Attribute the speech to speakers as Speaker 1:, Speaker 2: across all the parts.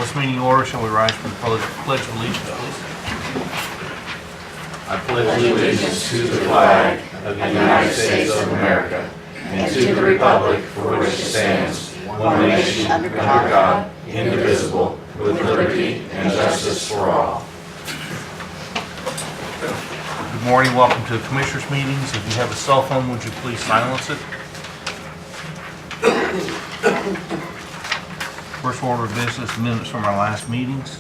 Speaker 1: This meeting order, shall we rise for the pledge of allegiance, please?
Speaker 2: I pledge allegiance to the flag of the United States of America and to the republic for which it stands, one nation under God, indivisible, with liberty and justice for all.
Speaker 1: Good morning, welcome to the Commissioners' meetings. If you have a cell phone, would you please silence it? First order of business, minutes from our last meetings.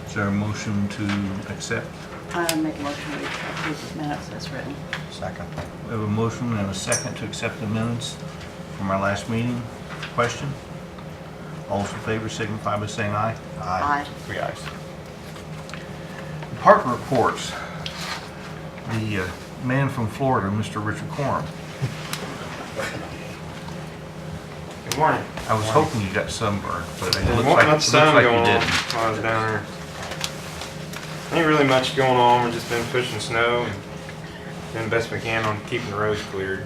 Speaker 1: Is there a motion to accept?
Speaker 3: I make a motion to approve these minutes as written.
Speaker 1: Second. We have a motion and a second to accept the minutes from our last meeting. Question? All those in favor signify by saying aye.
Speaker 3: Aye.
Speaker 1: 3 ayes. Department reports. The man from Florida, Mr. Richard Corum.
Speaker 4: Good morning.
Speaker 1: I was hoping you got sunburned, but it
Speaker 4: There's
Speaker 1: looks
Speaker 4: not
Speaker 1: like,
Speaker 4: much sun
Speaker 1: you
Speaker 4: going on
Speaker 1: didn't.
Speaker 4: while I was down there. Ain't really much going on. We've just been pushing snow and doing the best we can on keeping the roads cleared.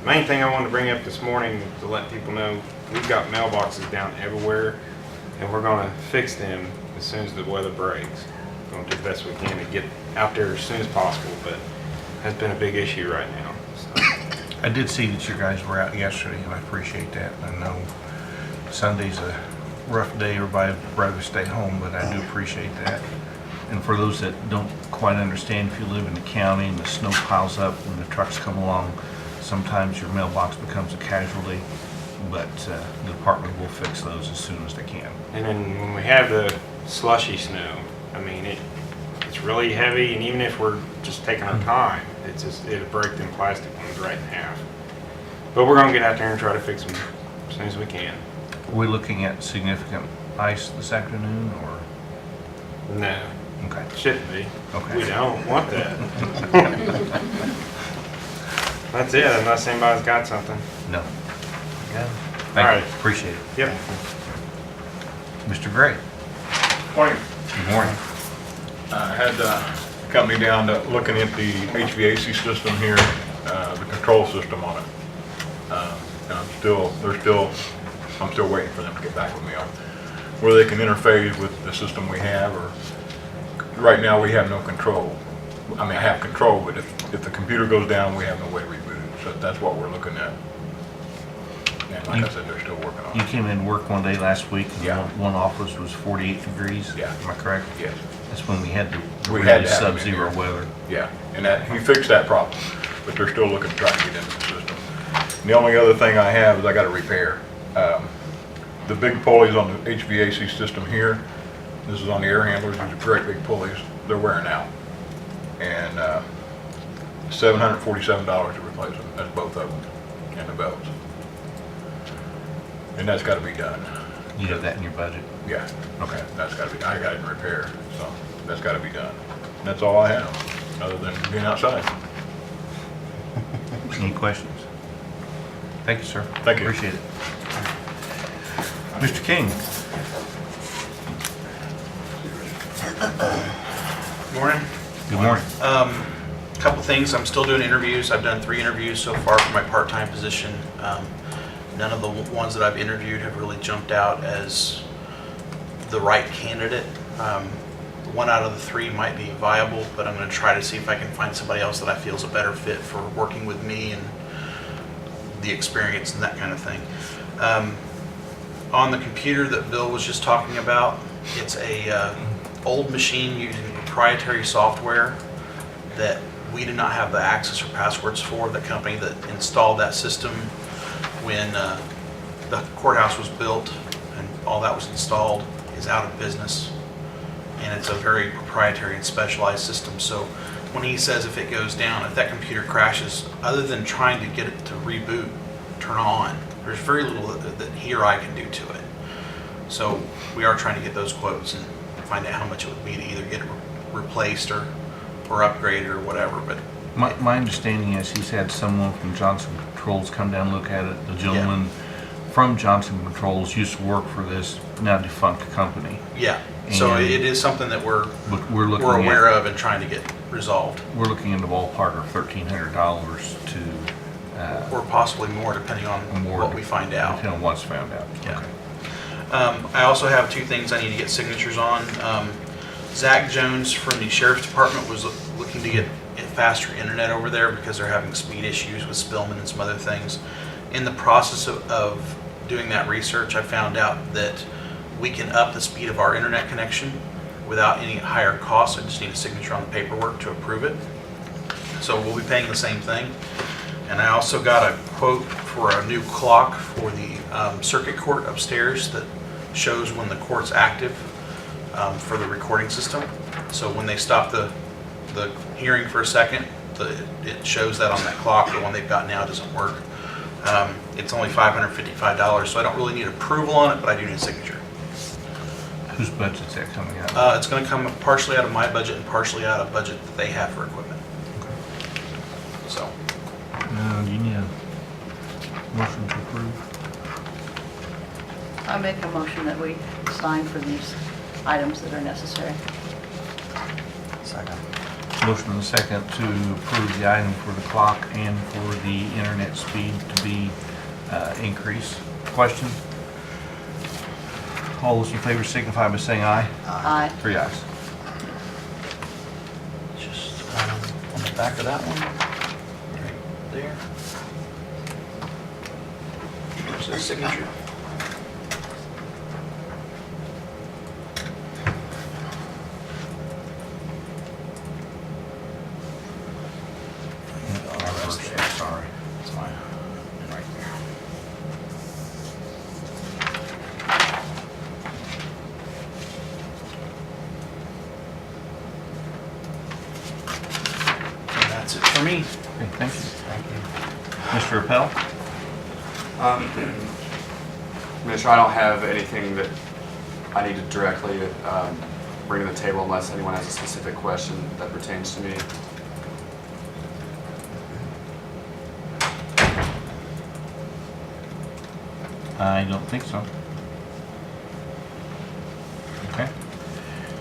Speaker 4: Main thing I wanted to bring up this morning to let people know, we've got mailboxes down everywhere, and we're going to fix them as soon as the weather breaks. We're going to do the best we can to get out there as soon as possible, but that's been a big issue right now. So.
Speaker 1: I did see that you guys were out yesterday, and I appreciate that. I know Sunday's a rough day, everybody would rather stay home, but I do appreciate that. And for those that don't quite understand, if you live in the county and the snow piles up when the trucks come along, sometimes your mailbox becomes a casualty, but the department will fix those as soon as they can.
Speaker 4: And then when we have the slushy snow, I mean, it's really heavy, and even if we're just taking our time, it'll break them plastic ones right in half. But we're gonna get out there and try to fix them as soon as we can.
Speaker 1: Are we looking at significant ice this afternoon, or?
Speaker 4: No,
Speaker 1: Okay.
Speaker 4: shouldn't be.
Speaker 1: Okay.
Speaker 4: We don't want that. That's it, unless anybody's got something.
Speaker 1: No.
Speaker 4: All
Speaker 1: Thank
Speaker 4: right.
Speaker 1: you. Appreciate it.
Speaker 4: Yep.
Speaker 1: Mr. Gray.
Speaker 5: Morning.
Speaker 1: Good morning.
Speaker 5: I had the company down to looking at the HVAC system here, the control system on it. And I'm still waiting for them to get back with me on where they can interface with the system we have, or right now we have no control. I mean, I have control, but if the computer goes down, we have no way to reboot it. So that's what we're looking at. And like I said, they're still working on
Speaker 1: You
Speaker 5: it.
Speaker 1: came in work one day last week, and
Speaker 5: Yeah.
Speaker 1: one office was 48 degrees.
Speaker 5: Yeah.
Speaker 1: Am I correct?
Speaker 5: Yes.
Speaker 1: That's when we had the
Speaker 5: We
Speaker 1: really
Speaker 5: had to have them in
Speaker 1: sub-zero
Speaker 5: here.
Speaker 1: weather.
Speaker 5: Yeah, and that, he fixed that problem, but they're still looking to try to get into the system. And the only other thing I have is I got to repair. The big pulleys on the HVAC system here, this is on the air handlers, these are great big pulleys, they're wearing out. And $747 to replace them, that's both of them, and the belts. And that's got to be done.
Speaker 1: You have that in your budget?
Speaker 5: Yeah, okay, that's got to be, I got it in repair, so that's got to be done. And that's all I have, other than being outside.
Speaker 1: Any questions? Thank you, sir.
Speaker 5: Thank you.
Speaker 1: Appreciate it. Mr. King.
Speaker 6: Morning.
Speaker 1: Good morning.
Speaker 6: Couple things. I'm still doing interviews. I've done 3 interviews so far for my part-time position. None of the ones that I've interviewed have really jumped out as the right candidate. 1 out of the 3 might be viable, but I'm going to try to see if I can find somebody else that I feel is a better fit for working with me and the experience and that kind of thing. On the computer that Bill was just talking about, it's a old machine using proprietary software that we did not have the access or passwords for. The company that installed that system when the courthouse was built and all that was installed is out of business, and it's a very proprietary and specialized system. So when he says if it goes down, if that computer crashes, other than trying to get it to reboot, turn on, there's very little that he or I can do to it. So we are trying to get those quotes and find out how much it would be to either get it replaced or upgraded or whatever. But
Speaker 1: My understanding is he's had someone from Johnson Controls come down and look at it. The gentleman from Johnson Controls used to work for this now defunct company.
Speaker 6: yeah, so
Speaker 1: And-
Speaker 6: it is something that we're
Speaker 1: We're looking
Speaker 6: aware
Speaker 1: at,
Speaker 6: of and trying to get resolved.
Speaker 1: we're looking in the ballpark of $1,300 to
Speaker 6: or possibly more, depending on what we find out.
Speaker 1: Depending on what's found out.
Speaker 6: Yeah.
Speaker 1: Okay.
Speaker 6: I also have 2 things I need to get signatures on. Zach Jones from the Sheriff's Department was looking to get faster internet over there because they're having speed issues with Spillman and some other things. In the process of doing that research, I found out that we can up the speed of our internet connection without any higher cost. I just need a signature on the paperwork to approve it. So we'll be paying the same thing. And I also got a quote for a new clock for the circuit court upstairs that shows when the court's active for the recording system. So when they stop the hearing for a second, it shows that on that clock. The one they've got now doesn't work. It's only $555, so I don't really need approval on it, but I do need a signature.
Speaker 1: Whose budget's that coming out?
Speaker 6: It's going to come partially out of my budget and partially out of budget that they have for equipment. So,
Speaker 1: Do you need a motion to approve?
Speaker 3: I make a motion that we sign for these items that are necessary.
Speaker 2: Second.
Speaker 1: Motion and a second to approve the item for the clock and for the internet speed to be increased. Question? All those in favor signify by saying aye.
Speaker 3: Aye.
Speaker 1: 3 ayes.
Speaker 2: Just on the back of that one, right there.
Speaker 6: there's a signature.
Speaker 1: Sorry.
Speaker 2: That's fine. Right there.
Speaker 6: And that's it for me.
Speaker 1: Okay, thank you.
Speaker 2: Thank you.
Speaker 1: Mr. Appel?
Speaker 7: Commissioner, I don't have anything that I need to directly bring to the table unless anyone has a specific question that pertains to me.
Speaker 1: I don't think so. Okay.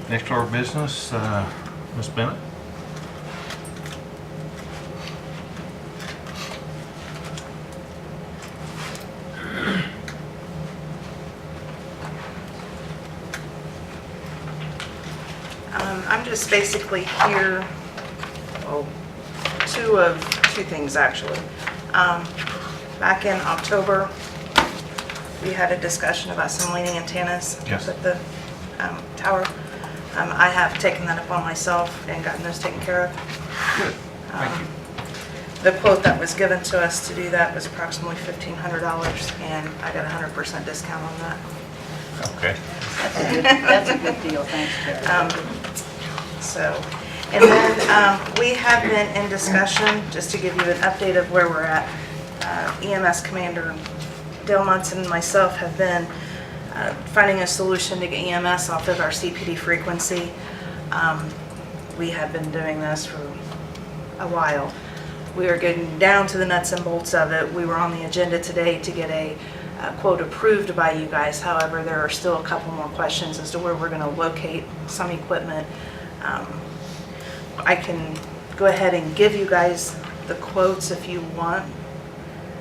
Speaker 1: Next order of business, Ms. Bennett?
Speaker 8: I'm just basically here, well, two things actually. Back in October, we had a discussion about some leaning antennas
Speaker 1: Yes.
Speaker 8: at the tower. I have taken that upon myself and gotten those taken care of.
Speaker 1: Good. Thank you.
Speaker 8: The quote that was given to us to do that was approximately $1,500, and I got a 100% discount on that.
Speaker 1: Okay.
Speaker 3: That's a good deal, thanks, Terry.
Speaker 8: So, and then we have been in discussion, just to give you an update of where we're at. EMS Commander Dale Munson and myself have been finding a solution to get EMS off of our CPD frequency. We have been doing this for a while. We are getting down to the nuts and bolts of it. We were on the agenda today to get a quote approved by you guys. However, there are still a couple more questions as to where we're going to locate some equipment. I can go ahead and give you guys the quotes if you want.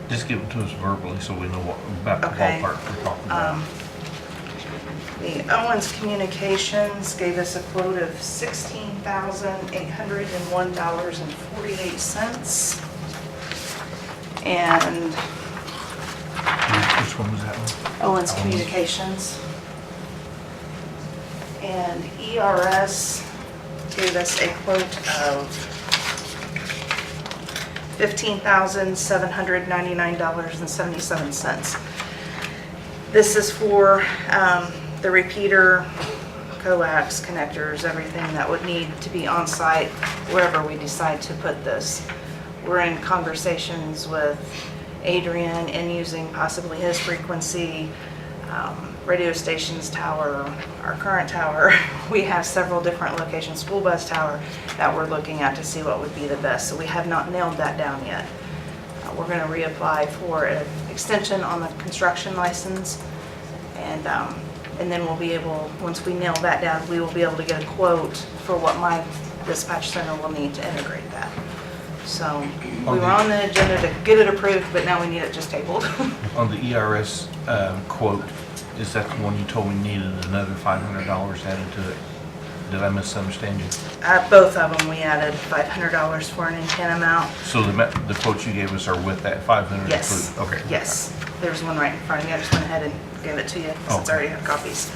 Speaker 1: Just give it to us verbally so we know what about the
Speaker 8: Okay.
Speaker 1: ballpark we're talking about.
Speaker 8: The Owens Communications gave us a quote of $16,801.48. And
Speaker 1: Which one was that one?
Speaker 8: Owens Communications. And ERS gave us a quote of $15,799.77. This is for the repeater, coax, connectors, everything that would need to be on site wherever we decide to put this. We're in conversations with Adrian and using possibly his frequency, radio stations tower, our current tower. We have several different locations, school bus tower, that we're looking at to see what would be the best. So we have not nailed that down yet. We're going to reapply for an extension on the construction license, and then we'll be able, once we nail that down, we will be able to get a quote for what my dispatch center will need to integrate that. So we were on the agenda to get it approved, but now we need it just tabled.
Speaker 1: On the ERS quote, is that the one you told me needed another $500 added to it? Did I misunderstand you?
Speaker 8: Both of them, we added $500 for an antenna mount.
Speaker 1: So the quotes you gave us are with that 500
Speaker 8: Yes.
Speaker 1: included? Okay.
Speaker 8: Yes, there's one right in front of you. I just went ahead and gave it to you since I already have copies.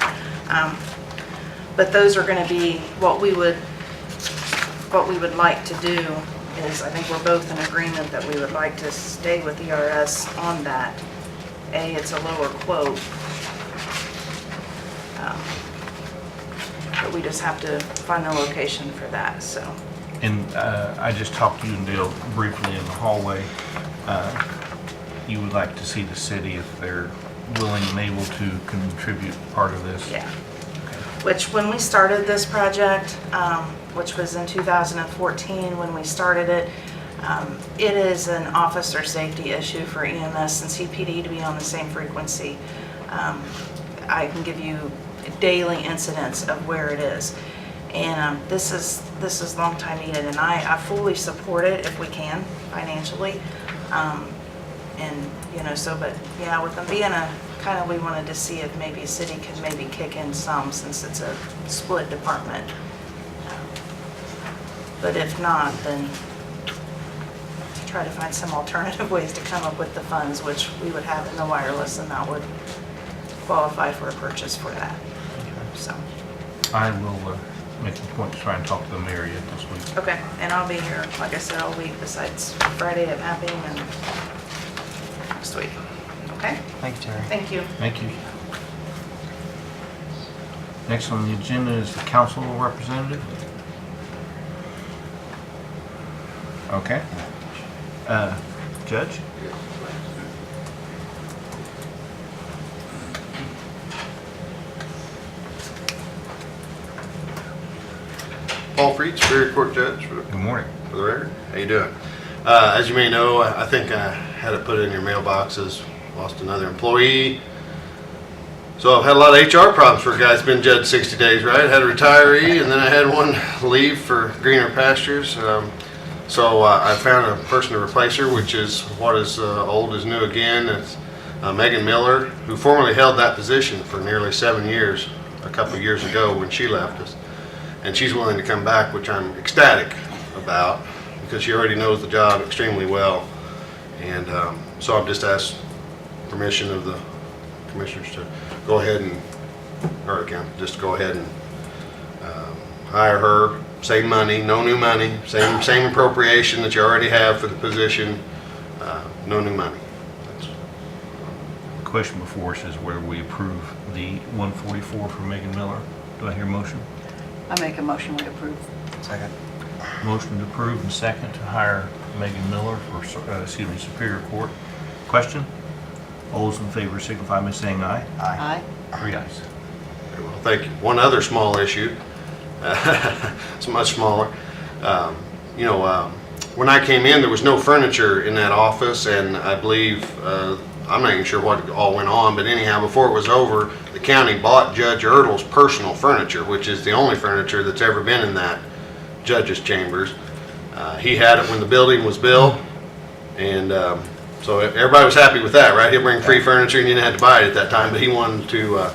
Speaker 8: But those are gonna be, what we would like to do is, I think we're both in agreement that we would like to stay with ERS on that. It's a lower quote. But we just have to find the location for that, so.
Speaker 1: And I just talked to you and Dale briefly in the hallway. You would like to see the city, if they're willing and able to contribute part of this?
Speaker 8: Yeah. Which, when we started this project, which was in 2014 when we started it, it is an officer safety issue for EMS and CPD to be on the same frequency. I can give you daily incidents of where it is. And this is long time needed, and I fully support it if we can financially. And, you know, so, but yeah, with them being we wanted to see if maybe a city could maybe kick in some, since it's a split department. But if not, then try to find some alternative ways to come up with the funds, which we would have in the wireless, and that would qualify for a purchase for that. So,
Speaker 1: I will make a point to try and talk to the mayor yet this week.
Speaker 8: okay, and I'll be here, like I said, all week besides Friday at mapping and next week. Okay?
Speaker 2: Thank you, Terry.
Speaker 8: Thank you.
Speaker 1: Thank you. Next on the agenda is the council representative. Okay. Judge?
Speaker 9: Paul Freed, Superior Court Judge for
Speaker 1: Good morning.
Speaker 9: the record. How you doing? As you may know, I think I had it put in your mailboxes, lost another employee. So I've had a lot of HR problems for a guy that's been judged 60 days, right? I had a retiree, and then I had one leave for greener pastures. So I found a person to replace her, which is what is old is new again. It's Megan Miller, who formerly held that position for nearly 7 years, a couple of years ago when she left us. And she's willing to come back, which I'm ecstatic about, because she already knows the job extremely well. And so I've just asked permission of the commissioners to go ahead and, or again, just go ahead and hire her. Same money, no new money, same appropriation that you already have for the position, no new money.
Speaker 1: The question before us is whether we approve the 144 for Megan Miller. Do I hear a motion?
Speaker 3: I make a motion we approve.
Speaker 2: Second.
Speaker 1: Motion to approve and second to hire Megan Miller for, Superior Court. Question? All those in favor signify by saying aye.
Speaker 3: Aye.
Speaker 1: 3 ayes.
Speaker 9: Very well, thank you. One other small issue, it's much smaller. When I came in, there was no furniture in that office, and I believe, I'm not even sure what all went on, but anyhow, before it was over, the county bought Judge Ertl's personal furniture, which is the only furniture that's ever been in that judge's chambers. He had it when the building was built, and so everybody was happy with that, right? He'll bring free furniture, and you didn't have to buy it at that time, but he wanted to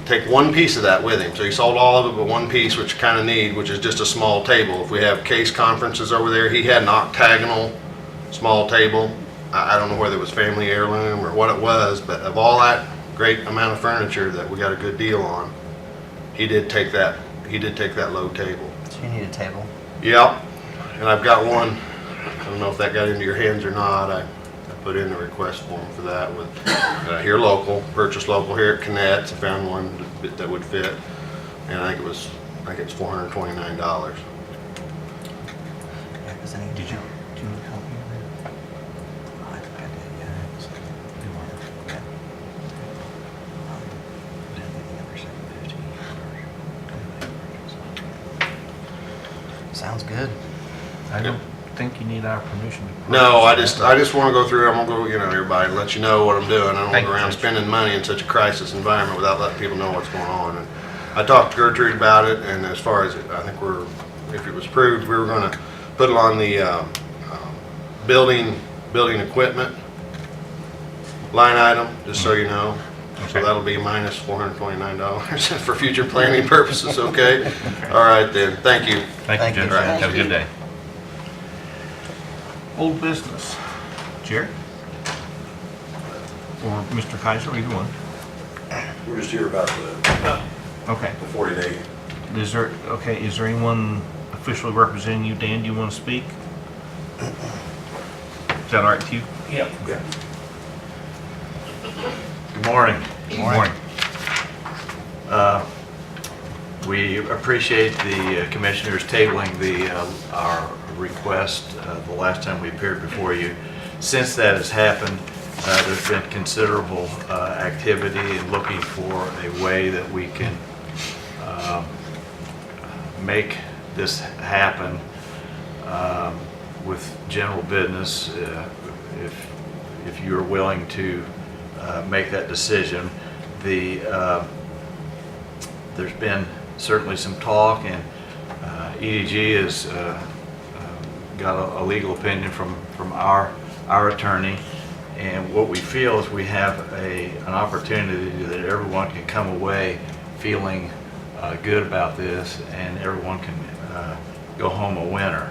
Speaker 9: take one piece of that with him. So he sold all of it but one piece, which you kind of need, which is just a small table. If we have case conferences over there, he had an octagonal small table. I don't know whether it was family heirloom or what it was, but of all that great amount of furniture that we got a good deal on, he did take that low table.
Speaker 2: So you need a table?
Speaker 9: Yep, and I've got one. I don't know if that got into your hands or not. I put in a request form for that with here local, purchase local here at Connect's. I found one that would fit, and I think it's $429.
Speaker 2: Yeah, because I need
Speaker 1: Did you
Speaker 2: do you need a copy of it? Oh, I think I did, yeah. So, do one. Yeah. Then the other 750. Sounds good.
Speaker 1: I don't think you need our permission. to
Speaker 9: No, I
Speaker 1: purchase
Speaker 9: just want to go through. I'm gonna go, everybody, let you know what I'm doing. I don't
Speaker 1: Thank
Speaker 9: go
Speaker 1: you,
Speaker 9: around
Speaker 1: Judge.
Speaker 9: spending money in such a crisis environment without letting people know what's going on. And I talked to Gertrude about it, and as far as I think if it was approved, we were gonna put it on the building equipment line item, just so you know. So
Speaker 1: Okay.
Speaker 9: that'll be minus $429 for future planning purposes, okay? All right then, thank you.
Speaker 1: Thank
Speaker 6: Thank
Speaker 1: you,
Speaker 6: you.
Speaker 1: Judge. Have a good day. Old business. Jerry? Or Mr. Kaiser, either one.
Speaker 10: We're just here about the
Speaker 1: Okay.
Speaker 10: 40-day.
Speaker 1: Is there anyone officially representing you? Dan, do you want to speak? Is that all right with you?
Speaker 10: Yeah.
Speaker 2: Good morning.
Speaker 1: Good morning.
Speaker 2: We appreciate the commissioners tabling our request the last time we appeared before you. Since that has happened, there's been considerable activity in looking for a way that we can make this happen with general business. If you're willing to make that decision, there's been certainly some talk, and EDG has got a legal opinion from our attorney, and what we feel is we have an opportunity that everyone can come away feeling good about this, and everyone can go home a winner.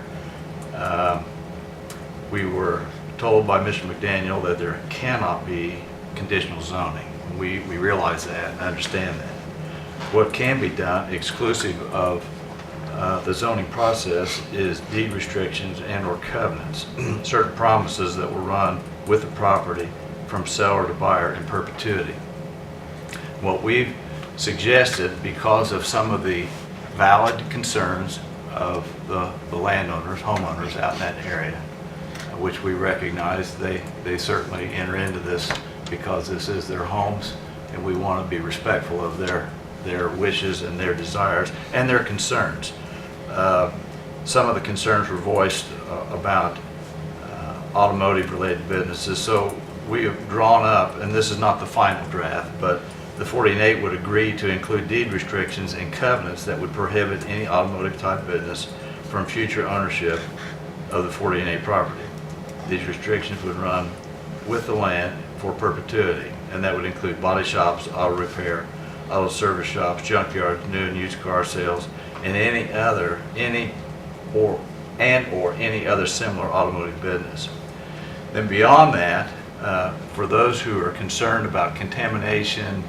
Speaker 2: We were told by Mr. McDaniel that there cannot be conditional zoning. We realize that and understand that. What can be done exclusive of the zoning process is deed restrictions and or covenants, certain promises that will run with the property from seller to buyer in perpetuity. What we've suggested, because of some of the valid concerns of the landowners, homeowners out in that area, which we recognize, they certainly enter into this because this is their homes, and we want to be respectful of their wishes and their desires and their concerns. Some of the concerns were voiced about automotive related businesses, so we have drawn up, and this is not the final draft, but the 48 would agree to include deed restrictions and covenants that would prohibit any automotive type business from future ownership of the 48 property. These restrictions would run with the land for perpetuity, and that would include body shops, auto repair, auto service shops, junkyards, new and used car sales, and any other similar automotive business. Then beyond that, for those who are concerned about contamination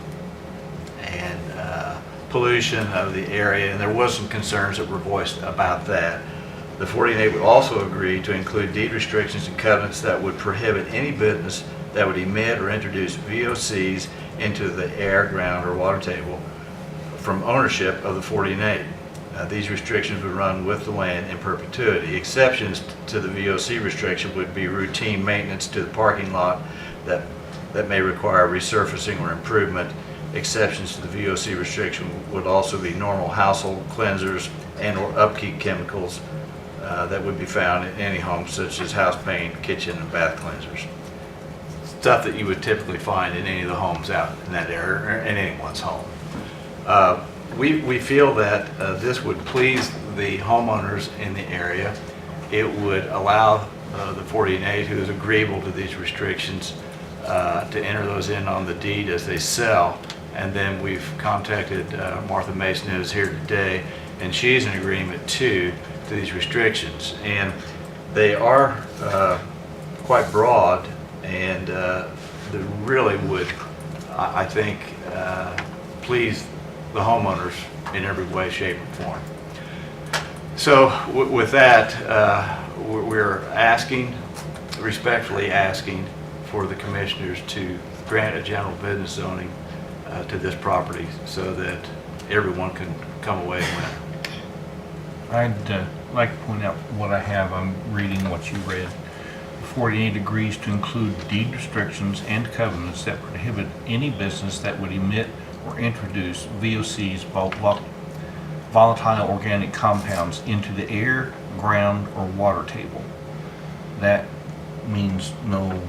Speaker 2: and pollution of the area, and there was some concerns that were voiced about that, the 48 would also agree to include deed restrictions and covenants that would prohibit any business that would emit or introduce VOCs into the air, ground, or water table from ownership of the 48. These restrictions would run with the land in perpetuity. Exceptions to the VOC restriction would be routine maintenance to the parking lot that may require resurfacing or improvement. Exceptions to the VOC restriction would also be normal household cleansers and or upkeep chemicals that would be found in any home, such as house paint, kitchen, and bath cleansers. Stuff that you would typically find in any of the homes out in that area, or in anyone's home. We feel that this would please the homeowners in the area. It would allow the 48 who is agreeable to these restrictions to enter those in on the deed as they sell. And then we've contacted Martha Mason, who is here today, and she's in agreement too to these restrictions. And they are quite broad, and they really would, I think, please the homeowners in every way, shape, and form. So with that, we're respectfully asking for the commissioners to grant a general business zoning to this property so that everyone can come away and win.
Speaker 1: I'd like to point out what I have. I'm reading what you read. 48 agrees to include deed restrictions and covenants that prohibit any business that would emit or introduce VOCs, volatile organic compounds, into the air, ground, or water table. That means no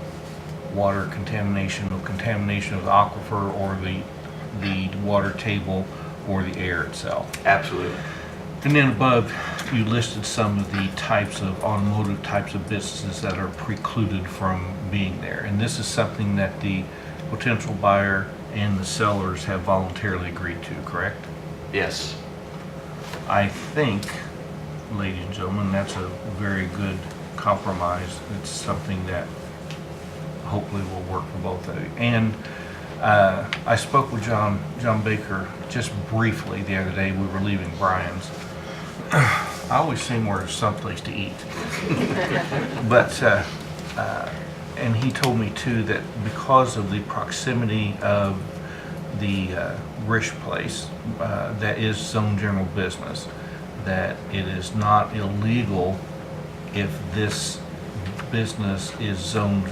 Speaker 1: water contamination, no contamination of the aquifer or the water table or the air itself.
Speaker 2: Absolutely.
Speaker 1: And then above, you listed some of the types of automotive types of businesses that are precluded from being there. And this is something that the potential buyer and the sellers have voluntarily agreed to, correct?
Speaker 2: Yes.
Speaker 1: I think, ladies and gentlemen, that's a very good compromise. It's something that hopefully will work for both of you. And I spoke with John Baker just briefly the other day. We were leaving Brian's. I always seem where there's someplace to eat. But, and he told me too that because of the proximity of the Rish place, that is zone general business, that it is not illegal if this business is zoned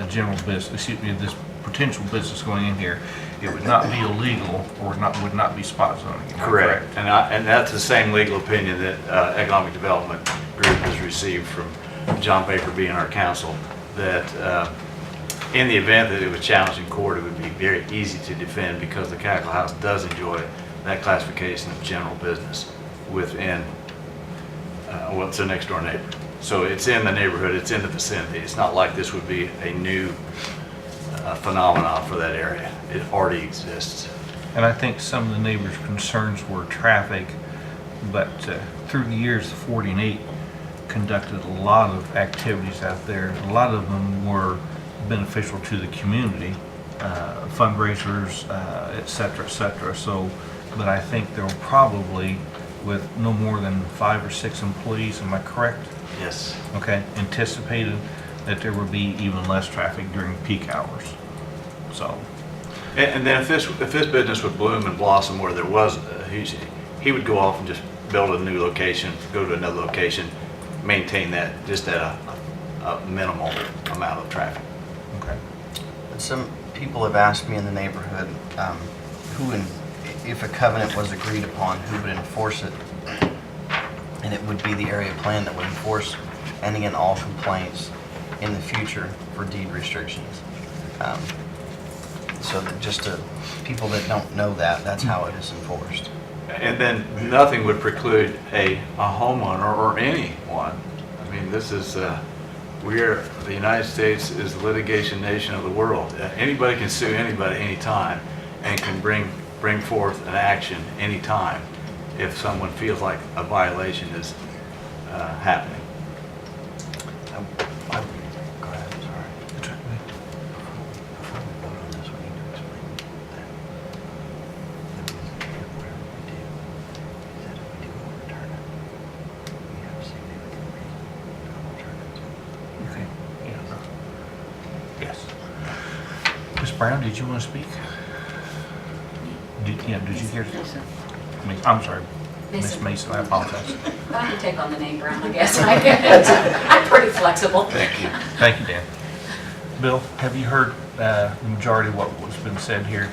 Speaker 1: general business, excuse me, this potential business going in here, it would not be illegal or would not be spot zoning. Am I
Speaker 2: Correct. And that's the same legal opinion that Economic Development Group has received from John Baker being our counsel, that in the event that it was challenged in court, it would be very easy to defend because the Cackle House does enjoy that classification of general business within, well, it's a next door neighbor. So it's in the neighborhood, it's in the vicinity. It's not like this would be a new phenomenon for that area. It already exists.
Speaker 1: And I think some of the neighbors' concerns were traffic, but through the years, the 40 and 8 conducted a lot of activities out there. A lot of them were beneficial to the community, fundraisers, et cetera, et cetera. So, but I think there will probably, with no more than 5 or 6 employees, am I correct?
Speaker 2: Yes.
Speaker 1: Okay, anticipated that there would be even less traffic during peak hours. So,
Speaker 2: And then if this business would bloom and blossom where there was, he would go off and just build a new location, go to another location, maintain that just at a minimal amount of traffic.
Speaker 1: okay.
Speaker 11: Some people have asked me in the neighborhood, if a covenant was agreed upon, who would enforce it? And it would be the area plan that would enforce any and all complaints in the future for deed restrictions. So that just to people that don't know that, that's how it is enforced.
Speaker 2: And then nothing would preclude a homeowner or anyone. I mean, this is, the United States is the litigation nation of the world. Anybody can sue anybody anytime and can bring forth an action anytime if someone feels like a violation is happening.
Speaker 11: Go ahead, sorry. Before we vote on this, we need to explain that whatever we do, that if we do overturn it, we have significant reason to overturn it.
Speaker 1: Okay. Yes. Ms. Brown, did you want to speak? Did you hear? I'm sorry, Ms. Mason, I apologize.
Speaker 12: I can take on the name Brown, I guess. I'm pretty flexible.
Speaker 2: Thank you.
Speaker 1: Thank you, Dan. Bill, have you heard the majority of what was been said here?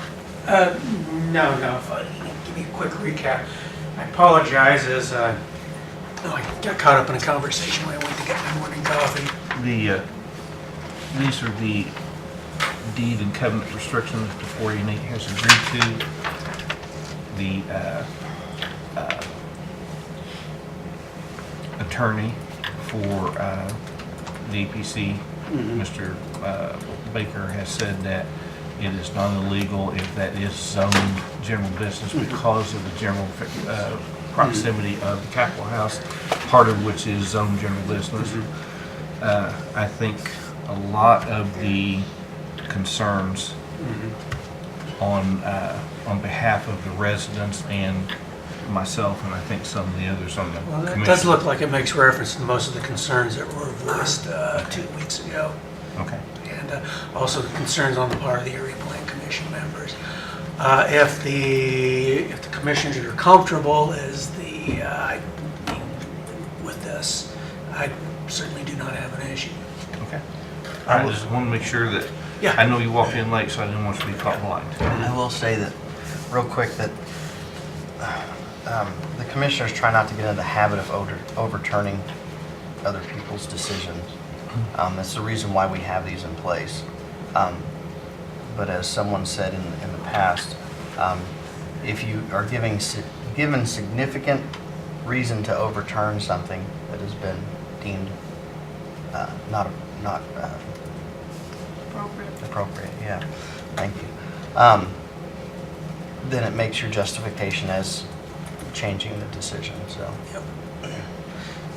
Speaker 13: No, if I give you a quick recap. I apologize as I got caught up in a conversation when I went to get my morning coffee.
Speaker 1: These are the deed and covenant restrictions the 40 and 8 has agreed to. The attorney for the APC, Mr. Baker, has said that it is not illegal if that is zoned general business because of the general proximity of the Cackle House, part of which is zoned general business. I think a lot of the concerns on behalf of the residents and myself, and I think some of the others on the
Speaker 13: Well,
Speaker 1: commission.
Speaker 13: it does look like it makes reference to most of the concerns that were voiced 2 weeks ago.
Speaker 1: Okay.
Speaker 13: And also the concerns on the part of the Area Plan Commission members. If the commissioners are comfortable with this, I certainly do not have an issue.
Speaker 1: Okay. I just want to make sure that,
Speaker 13: Yeah.
Speaker 1: I know you walked in late, so I didn't want you to be caught blind.
Speaker 11: I will say that, real quick, that the commissioners try not to get into the habit of overturning other people's decisions. That's the reason why we have these in place. But as someone said in the past, if you are given significant reason to overturn something that has been deemed not appropriate, yeah, thank you. Then it makes your justification as changing the decision, so.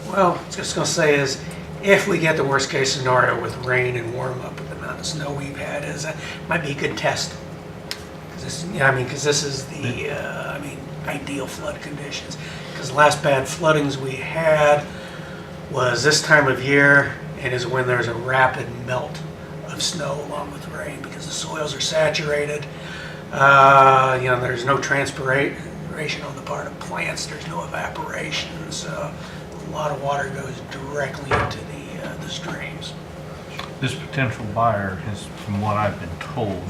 Speaker 13: Well, just gonna say is, if we get the worst case scenario with rain and warm up with the amount of snow we've had, is might be a good test. Because this, because this is the, ideal flood conditions. Because the last bad floodings we had was this time of year, and is when there's a rapid melt of snow along with rain, because the soils are saturated. There's no transpiration on the part of plants. There's no evaporation. So a lot of water goes directly into the streams.
Speaker 1: This potential buyer has, from what I've been told,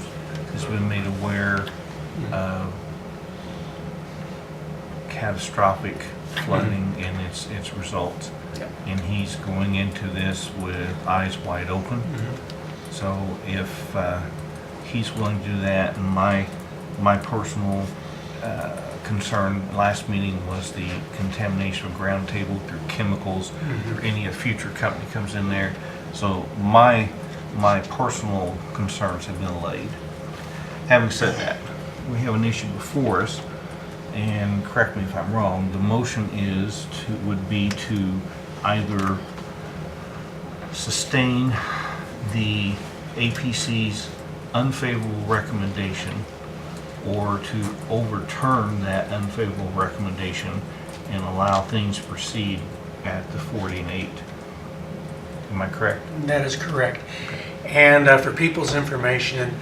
Speaker 1: has been made aware of catastrophic flooding and its results.
Speaker 13: Yep.
Speaker 1: And he's going into this with eyes wide open. So if he's willing to do that, and my personal concern last meeting was the contamination of ground table through chemicals, or any future company comes in there. So my personal concerns have been allayed. Having said that, we have an issue before us, and correct me if I'm wrong, the motion would be to either sustain the APC's unfavorable recommendation or to overturn that unfavorable recommendation and allow things to proceed at the 40 and 8. Am I correct?
Speaker 13: That is correct. And for people's information,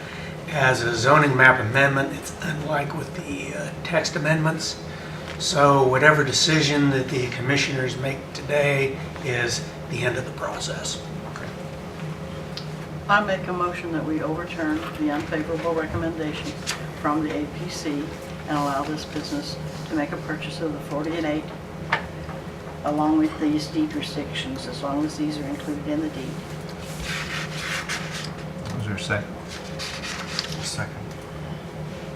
Speaker 13: as a zoning map amendment, it's unlike with the text amendments. So whatever decision that the commissioners make today is the end of the process.
Speaker 3: I make a motion that we overturn the unfavorable recommendation from the APC and allow this business to make a purchase of the 40 and 8 along with these deed restrictions, as long as these are included in the deed.
Speaker 1: Was there a second?
Speaker 11: Second.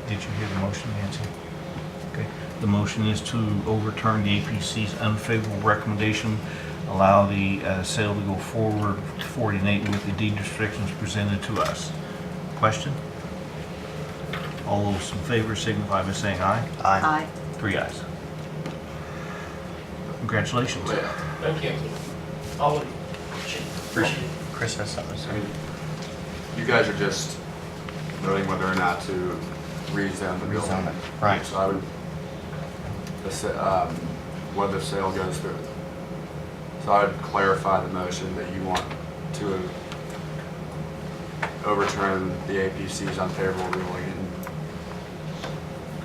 Speaker 1: Did you hear the motion, Nancy? Okay. The motion is to overturn the APC's unfavorable recommendation, allow the sale to go forward 40 and 8 with the deed restrictions presented to us. Question? All those in favor signify by saying aye.
Speaker 3: Aye.
Speaker 1: 3 ayes. Congratulations.
Speaker 13: Thank you. All of you.
Speaker 11: Appreciate it. Chris has something to say.
Speaker 7: You guys are just voting whether or not to rezone the building.
Speaker 11: Rezone it, right.
Speaker 7: So I would, whether the sale goes through. So I would clarify the motion that you want to overturn the APC's unfavorable ruling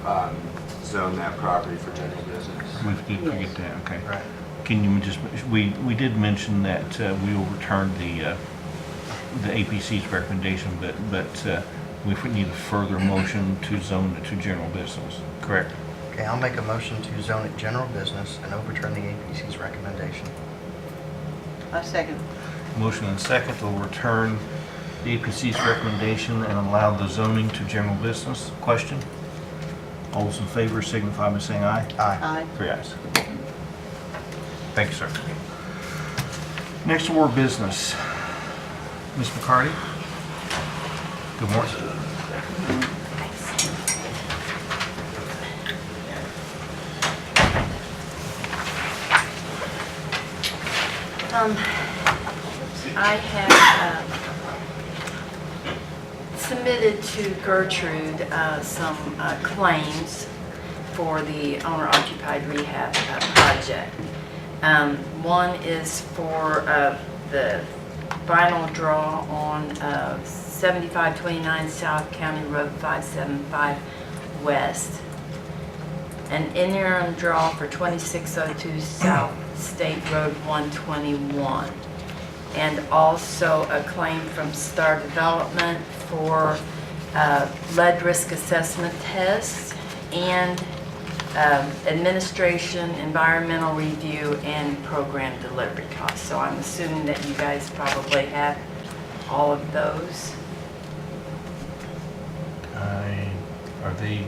Speaker 7: and zone that property for general business.
Speaker 1: We did forget that, okay.
Speaker 11: Right.
Speaker 1: Can you just, we did mention that we overturned the APC's recommendation, but we need a further motion to zone it to general business, correct?
Speaker 11: Okay, I'll make a motion to zone it general business and overturn the APC's recommendation.
Speaker 3: I second.
Speaker 1: Motion and second to overturn the APC's recommendation and allow the zoning to general business. Question? All those in favor signify by saying aye.
Speaker 11: Aye.
Speaker 3: Aye.
Speaker 1: 3 ayes. Thank you, sir. Next order of business. Ms. McCarty? Good morning.
Speaker 14: I have submitted to Gertrude some claims for the owner-occupied rehab project. One is for the final draw on 7529 South County Road 575 West. An interim draw for 2602 South State Road 121. And also a claim from Star Development for lead risk assessment tests and administration, environmental review, and program delivery costs. So I'm assuming that you guys probably have all of those.
Speaker 1: Are they?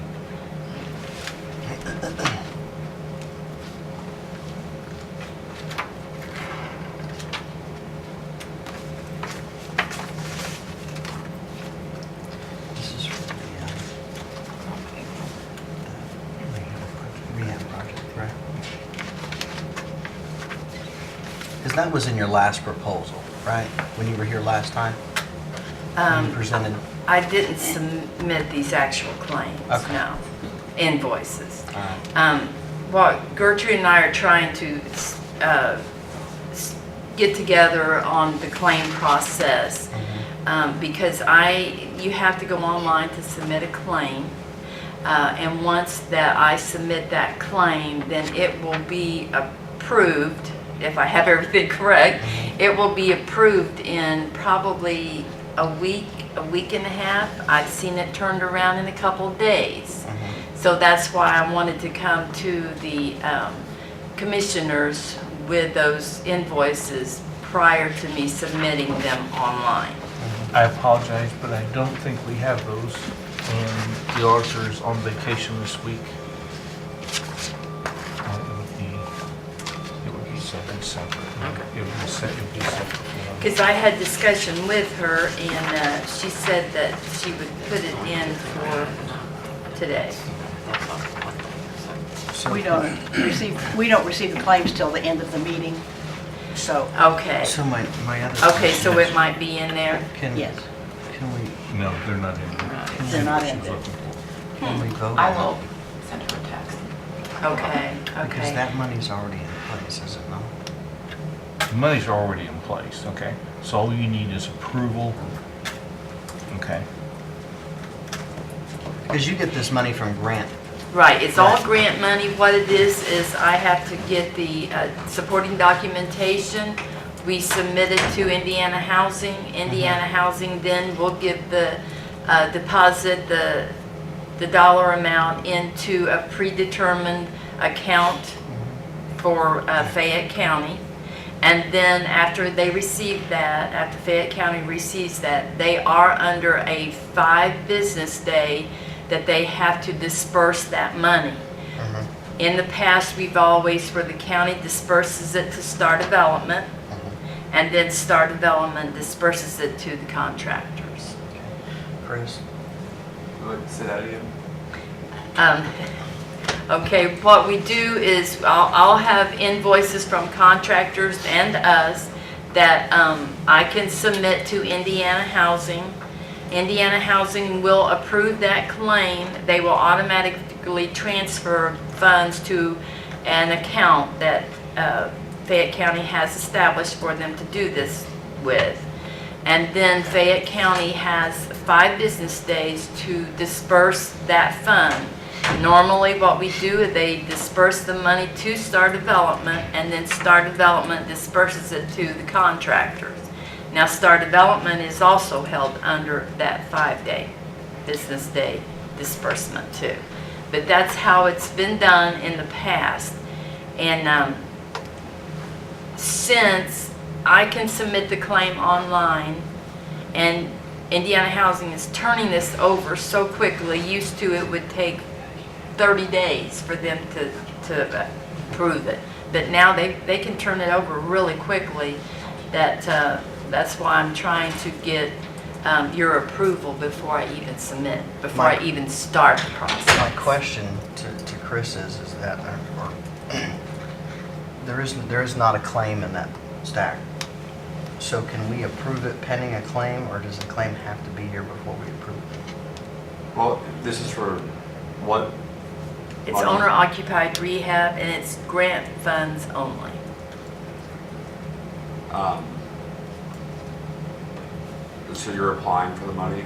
Speaker 11: Because that was in your last proposal, right? When you were here last time? When you presented?
Speaker 14: I didn't submit these actual claims,
Speaker 11: Okay.
Speaker 14: no, invoices.
Speaker 11: All right.
Speaker 14: What Gertrude and I are trying to get together on the claim process, because you have to go online to submit a claim, and once that I submit that claim, then it will be approved, if I have everything correct, it will be approved in probably a week and a half. I've seen it turned around in a couple of days. So that's why I wanted to come to the commissioners with those invoices prior to me submitting them online.
Speaker 1: I apologize, but I don't think we have those, and the auditor is on vacation this week. It would be something separate. It would be separate.
Speaker 14: Because I had discussion with her, and she said that she would put it in for today.
Speaker 11: So-
Speaker 3: We don't receive the claims till the end of the meeting, so,
Speaker 14: Okay,
Speaker 11: So my other.
Speaker 14: okay, so it might be in there.
Speaker 11: Can
Speaker 3: yes,
Speaker 11: we,
Speaker 1: No, they're not in there.
Speaker 3: they're not in there.
Speaker 11: can we vote?
Speaker 12: I
Speaker 11: on
Speaker 12: will
Speaker 11: it?
Speaker 12: send her a text.
Speaker 14: Okay,
Speaker 11: Because
Speaker 14: okay.
Speaker 11: that money's already in place, is it not?
Speaker 1: The money's already in place, okay? So all you need is approval, okay?
Speaker 11: Because you get this money from grant.
Speaker 14: Right, it's all
Speaker 11: Right.
Speaker 14: grant money. What it is I have to get the supporting documentation. We submit it to Indiana Housing. Indiana Housing then will give the deposit, the dollar amount into a predetermined account for Fayette County. And then after they receive that, after Fayette County receives that, they are under a 5 business day that they have to disperse that money. In the past, we've always, where the county disperses it to Star Development, and then Star Development disperses it to the contractors.
Speaker 11: Chris?
Speaker 7: Say that again.
Speaker 14: Okay, what we do is I'll have invoices from contractors and us that I can submit to Indiana Housing. Indiana Housing will approve that claim. They will automatically transfer funds to an account that Fayette County has established for them to do this with. And then Fayette County has 5 business days to disperse that fund. Normally what we do is they disperse the money to Star Development, and then Star Development disperses it to the contractors. Now, Star Development is also held under that 5-day business day disbursement too. But that's how it's been done in the past. And since I can submit the claim online, and Indiana Housing is turning this over so quickly, used to it would take 30 days for them to approve it. But now they can turn it over really quickly. That's why I'm trying to get your approval before I even submit, before I even start the process.
Speaker 11: My question to Chris is that there is not a claim in that stack. So can we approve it pending a claim, or does the claim have to be here before we approve it?
Speaker 7: Well, this is for what?
Speaker 14: It's owner-occupied rehab, and it's grant funds only.
Speaker 7: So you're applying for the money?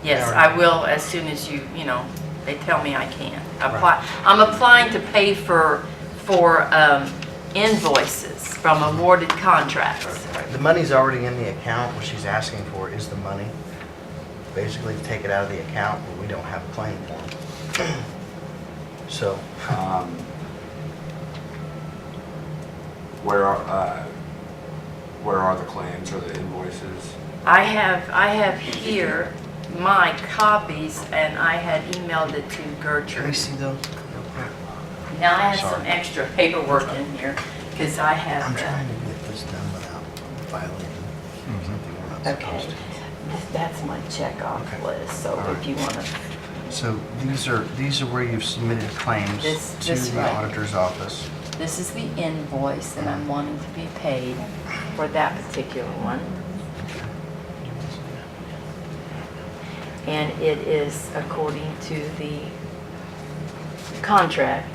Speaker 14: Yes, I will as soon as they tell me I can. I'm applying to pay for invoices from awarded contracts.
Speaker 11: The money's already in the account. What she's asking for is the money. Basically, to take it out of the account, but we don't have a claim for it. So,
Speaker 7: Where are the claims or the invoices?
Speaker 14: I have here my copies, and I had emailed it to
Speaker 11: can we
Speaker 14: Gertrude.
Speaker 11: see those real quick?
Speaker 14: Now I have
Speaker 11: Sorry.
Speaker 14: some extra paperwork in here, because I have...
Speaker 11: I'm trying to get this done without violating something we're not
Speaker 14: Okay,
Speaker 11: supposed to.
Speaker 14: that's my check-off list, so if you want to...
Speaker 11: So these are where you've submitted claims
Speaker 14: This
Speaker 11: to the
Speaker 14: right.
Speaker 11: auditor's office.
Speaker 14: This is the invoice that I'm wanting to be paid. for that particular one. And it is according to the contract.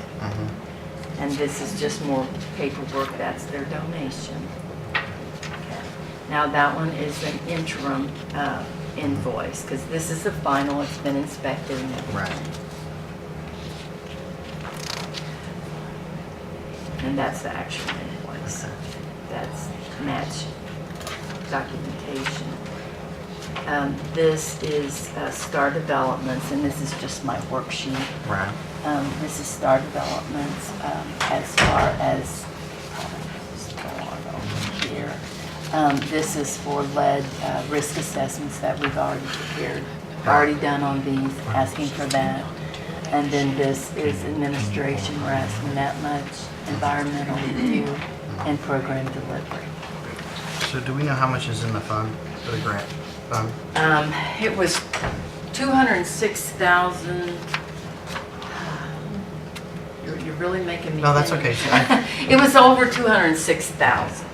Speaker 14: And this is just more paperwork, that's their donation. Okay. Now that one is an interim invoice, because this is the final, it's been inspected and everything.
Speaker 11: Right.
Speaker 14: And that's the actual invoice. That's match documentation. This is Star Developments, and this is just my worksheet.
Speaker 11: Right.
Speaker 14: This is Star Developments as far as, just go on over here. This is for lead risk assessments that we've already prepared, already done on these, asking for that. And then this is administration, we're asking that much, environmental review, and program delivery.
Speaker 11: So do we know how much is in the fund, for the grant fund?
Speaker 14: It was 206,000. You're really making me
Speaker 11: No, that's
Speaker 14: think.
Speaker 11: okay. So I-
Speaker 14: It was over 206,000.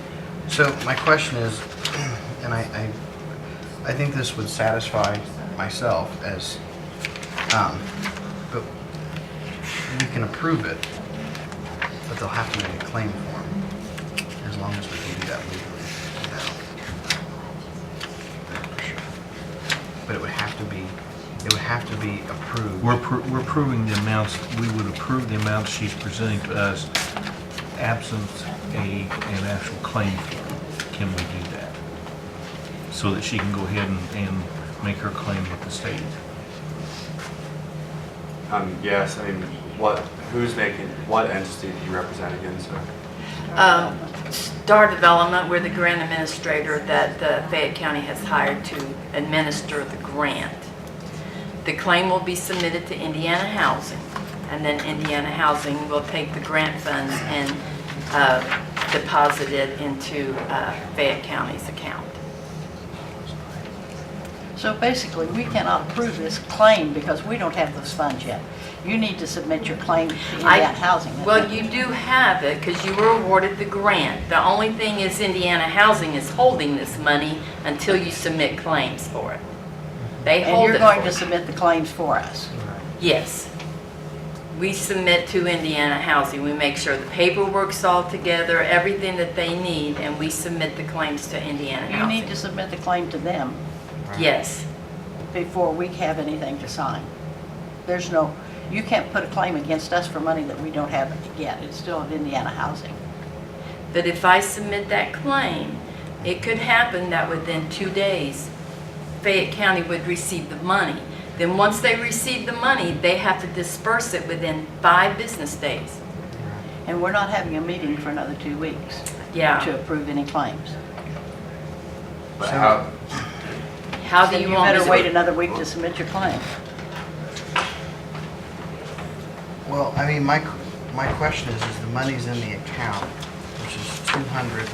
Speaker 11: So my question is, and I think this would satisfy myself as, but we can approve it, but they'll have to make a claim form, as long as we can do that legally. But it would have to be approved.
Speaker 1: We're approving the amounts, we would approve the amounts she's presenting to us absent an actual claim form. Can we do that? So that she can go ahead and make her claim with the state.
Speaker 7: Yes, I mean, what entity do you represent again, sir?
Speaker 14: Star Development, we're the grant administrator that Fayette County has hired to administer the grant. The claim will be submitted to Indiana Housing, and then Indiana Housing will take the grant funds and deposit it into Fayette County's account.
Speaker 3: So basically, we cannot approve this claim because we don't have those funds yet. You need to submit your claim to Indiana Housing.
Speaker 14: Well, you do have it because you were awarded the grant. The only thing is Indiana Housing is holding this money until you submit claims for it. They
Speaker 3: And
Speaker 14: hold
Speaker 3: you're
Speaker 14: it
Speaker 3: going
Speaker 14: for
Speaker 3: to
Speaker 14: you.
Speaker 3: submit the claims for us.
Speaker 14: Yes. We submit to Indiana Housing. We make sure the paperwork's all together, everything that they need, and we submit the claims to Indiana
Speaker 3: You
Speaker 14: Housing.
Speaker 3: need to submit the claim to them
Speaker 14: Yes.
Speaker 3: before we have anything to sign. There's no, you can't put a claim against us for money that we don't have yet. It's still at Indiana Housing.
Speaker 14: But if I submit that claim, it could happen that within 2 days, Fayette County would receive the money. Then once they receive the money, they have to disperse it within 5 business days.
Speaker 3: And we're not having a meeting for another 2 weeks
Speaker 14: Yeah.
Speaker 3: to approve any claims.
Speaker 7: But
Speaker 11: So-
Speaker 14: How do
Speaker 3: Then
Speaker 14: you
Speaker 3: you
Speaker 14: want me
Speaker 3: better
Speaker 14: to?
Speaker 3: wait another week to submit your claim.
Speaker 11: Well, I mean, my question is the money's in the account, which is 200.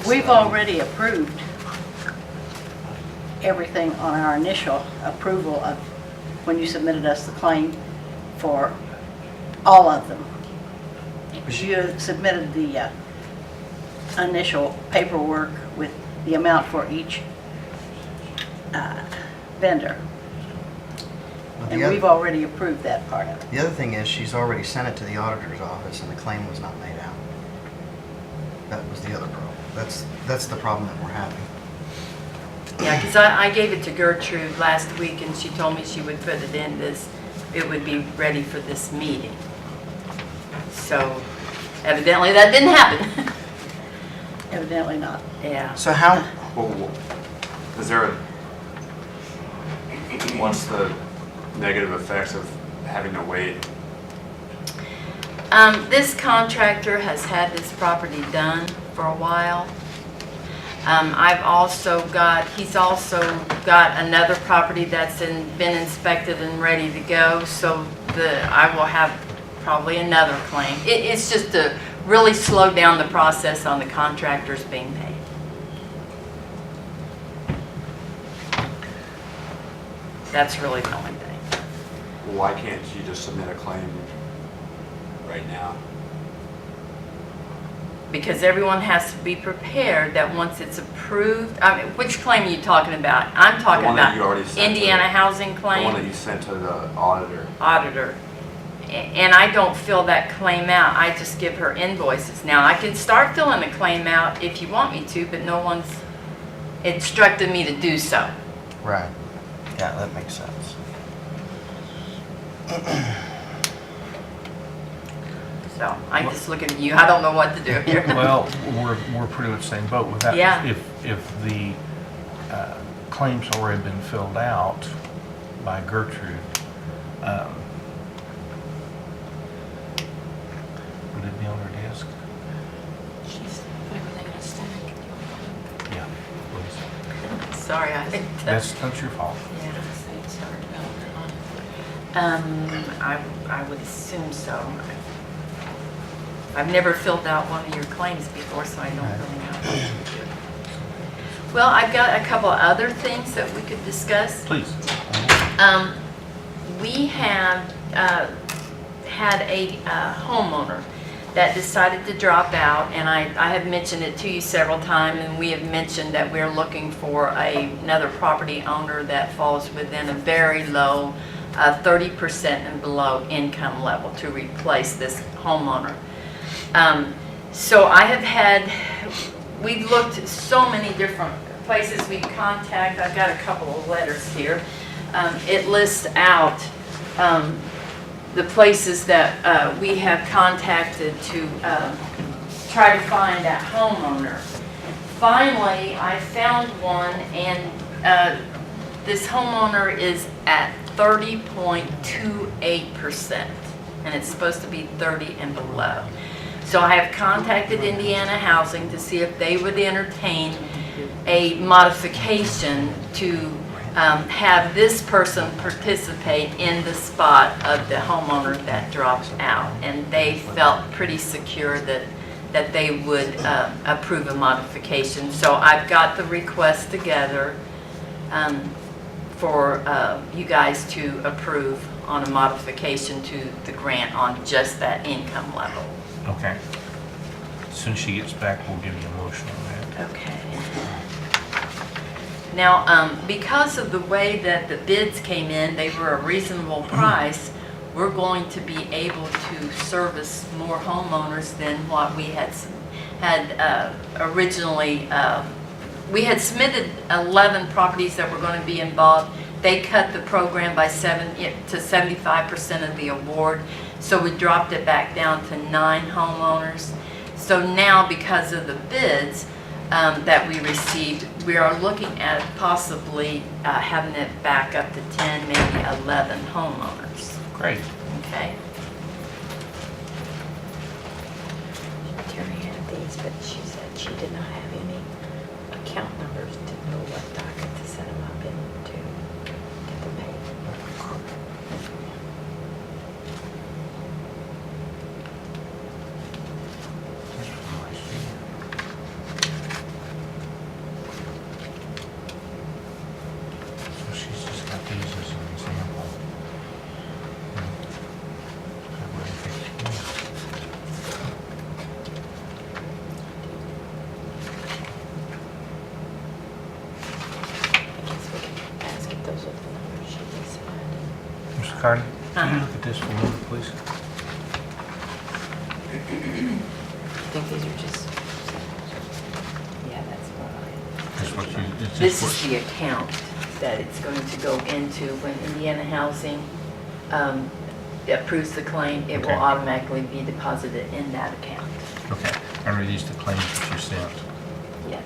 Speaker 3: We've already approved everything on our initial approval of when you submitted us the claim for all of them. You submitted the initial paperwork with the amount for each vendor.
Speaker 11: Well,
Speaker 3: And
Speaker 11: the
Speaker 3: we've
Speaker 11: other,
Speaker 3: already approved that part of it.
Speaker 11: the other thing is she's already sent it to the auditor's office and the claim was not made out. That was the other problem. That's the problem that we're having.
Speaker 14: Yeah, because I gave it to Gertrude last week and she told me she would put it in this, it would be ready for this meeting. So evidently that didn't happen.
Speaker 3: Evidently not.
Speaker 14: Yeah.
Speaker 11: So how,
Speaker 7: Well, is there what's the negative effects of having to wait?
Speaker 14: This contractor has had this property done for a while. He's also got another property that's been inspected and ready to go, so I will have probably another claim. It's just to really slow down the process on the contractors being paid. That's really the only thing.
Speaker 7: Why can't you just submit a claim right now?
Speaker 14: because everyone has to be prepared that once it's approved, I mean, which claim are you talking about? I'm talking
Speaker 7: The one that you
Speaker 14: about
Speaker 7: already sent to
Speaker 14: Indiana housing
Speaker 7: The
Speaker 14: claim.
Speaker 7: one that you sent to the auditor.
Speaker 14: Auditor. And I don't fill that claim out, I just give her invoices. Now, I can start filling the claim out if you want me to, but no one's instructed me to do so.
Speaker 11: Right. Yeah, that makes sense.
Speaker 14: So, I'm just looking at you, I don't know what to do here.
Speaker 1: Well, we're pretty much the same boat with that.
Speaker 14: Yeah.
Speaker 1: If the claim's already been filled out by Gertrude, would it be on her desk?
Speaker 12: She's put everything in a stack.
Speaker 1: Yeah, please.
Speaker 14: Sorry, I think
Speaker 1: That's not your fault.
Speaker 14: Yeah.
Speaker 12: Say start development on it.
Speaker 14: I would assume so. I've never filled out one of your claims before, so I don't really know. Well, I've got a couple other things that we could discuss.
Speaker 1: Please.
Speaker 14: We have had a homeowner that decided to drop out, and I have mentioned it to you several times, and we have mentioned that we're looking for another property owner that falls within a very low 30% and below income level to replace this homeowner. So I have had, we've looked at so many different places we contact. I've got a couple of letters here. It lists out the places that we have contacted to try to find that homeowner. Finally, I found one, and this homeowner is at 30.28%, and it's supposed to be 30 and below. So I have contacted Indiana Housing to see if they would entertain a modification to have this person participate in the spot of the homeowner that dropped out. And they felt pretty secure that they would approve a modification. So I've got the request together for you guys to approve on a modification to the grant on just that income level.
Speaker 1: Okay. As soon as she gets back, we'll give you a motion on that.
Speaker 14: Okay. Now, because of the way that the bids came in, they were a reasonable price, we're going to be able to service more homeowners than what we had originally. We had submitted 11 properties that were going to be involved. They cut the program by 75% of the award, so we dropped it back down to 9 homeowners. So now, because of the bids that we received, we are looking at possibly having it back up to 10, maybe 11 homeowners.
Speaker 1: Great.
Speaker 14: Okay.
Speaker 12: Terry had these, but she said she did not have any account numbers to know what docket to set them up in to get them paid.
Speaker 1: So she's just got these as an example.
Speaker 12: I guess we can ask if those are the numbers she decided.
Speaker 1: Mr. Carney, can you look at this for a moment, please?
Speaker 12: I think these are just, yeah, that's
Speaker 1: That's what you, it's
Speaker 14: This
Speaker 1: just
Speaker 14: is the account that it's going to go into when Indiana Housing approves the claim. It will
Speaker 1: Okay.
Speaker 14: automatically be deposited in that account.
Speaker 1: okay. Are these the claims that you sent?
Speaker 14: Yes.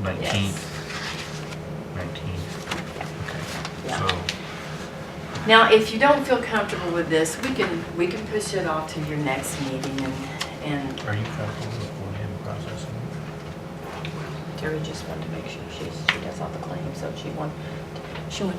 Speaker 1: 19th? 19th? Okay.
Speaker 14: Yeah.
Speaker 1: So,
Speaker 14: Now, if you don't feel comfortable with this, we can push it off to your next meeting and
Speaker 1: are you comfortable with going ahead and processing?
Speaker 12: Terry just wanted to make sure she does all the claims, so she wants